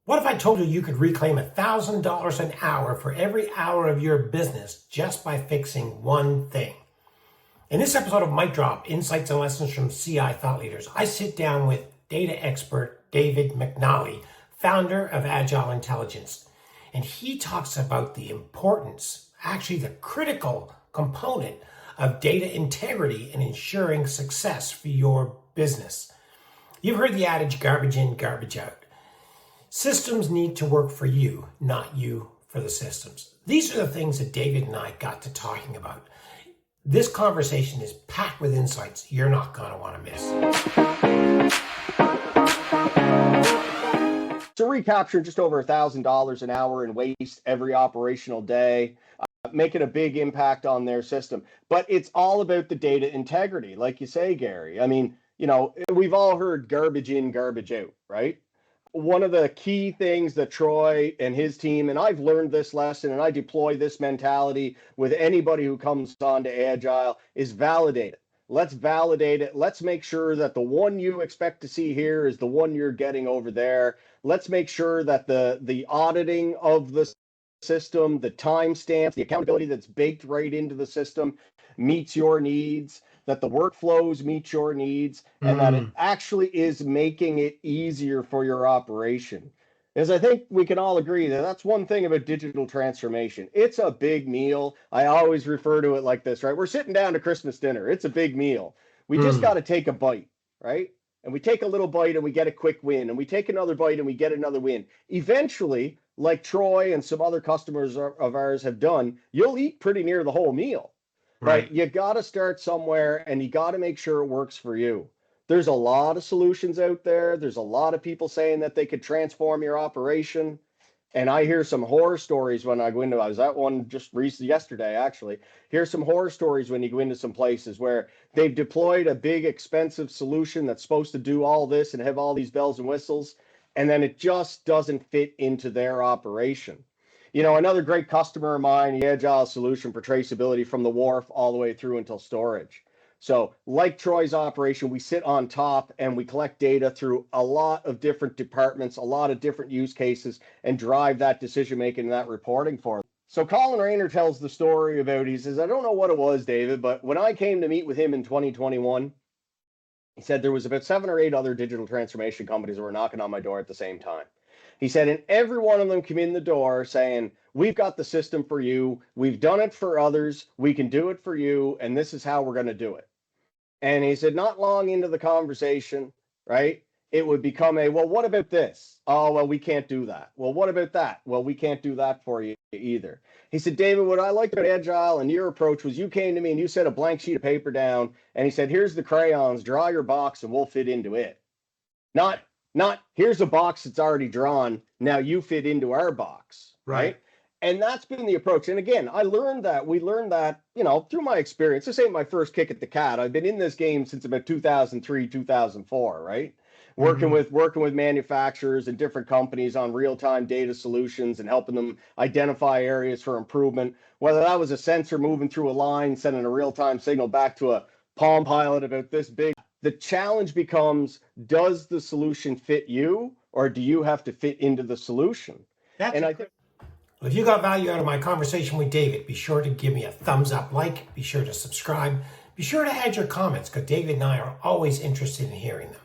What if I told you you could reclaim $1,000 an hour for every hour of your business just by fixing one thing? In this episode of Mic Drop, Insights and Lessons from CI Thought Leaders, I sit down with data expert David McNally, founder of Agile Intelligence. And he talks about the importance, actually the critical component of data integrity in ensuring success for your business. You've heard the adage, garbage in, garbage out. Systems need to work for you, not you for the systems. These are the things that David and I got to talking about. This conversation is packed with insights you're not going to want to miss. So recapture just over $1,000 an hour in waste every operational day, making a big impact on their system. But it's all about the data integrity, like you say, Gary. I mean, we've all heard garbage in, garbage out, right? One of the key things that Troy and his team, and I've learned this lesson and I deploy this mentality with anybody who comes on to Agile, is validate it. Let's validate it. Let's make sure that the one you expect to see here is the one you're getting over there. Let's make sure that the auditing of the system, the timestamps, the accountability that's baked right into the system meets your needs, that the workflows meet your needs, and that it actually is making it easier for your operation. As I think we can all agree that that's one thing about digital transformation. It's a big meal. I always refer to it like this, right? We're sitting down to Christmas dinner. It's a big meal. We just got to take a bite, right? And we take a little bite and we get a quick win, and we take another bite and we get another win. Eventually, like Troy and some other customers of ours have done, you'll eat pretty near the whole meal. Right. But you got to start somewhere and you got to make sure it works for you. There's a lot of solutions out there. There's a lot of people saying that they could transform your operation. And I hear some horror stories when I go into, I was at one just recently, yesterday, actually. Here's some horror stories when you go into some places where they've deployed a big expensive solution that's supposed to do all this and have all these bells and whistles, and then it just doesn't fit into their operation. Another great customer of mine, the Agile solution for traceability from the wharf all the way through until storage. So like Troy's operation, we sit on top and we collect data through a lot of different departments, a lot of different use cases, and drive that decision-making and that reporting for them. So Colin Rayner tells the story about, he says, I don't know what it was, David, but when I came to meet with him in 2021, he said there was about 7 or 8 other digital transformation companies that were knocking on my door at the same time. He said, and every one of them came in the door saying, we've got the system for you. We've done it for others. We can do it for you. And this is how we're going to do it. And he said, not long into the conversation, right, it would become well, what about this? Oh, well, we can't do that. Well, what about that? Well, we can't do that for you either. He said, David, what I liked about Agile and your approach was you came to me and you set a blank sheet of paper down. And he said, here's the crayons, draw your box and we'll fit into it. Not here's a box that's already drawn, now you fit into our box, right? And that's been the approach. And again, we learned that, through my experience. This ain't my first kick at the cat. I've been in this game since about 2003, 2004, right? Working with manufacturers and different companies on real-time data solutions and helping them identify areas for improvement, whether that was a sensor moving through a line, sending a real-time signal back to a Palm Pilot about this big. The challenge becomes, does the solution fit you, or do you have to fit into the solution? If you got value out of my conversation with David, be sure to give me a thumbs up, be sure to subscribe, be sure to add your comments, because David and I are always interested in hearing them.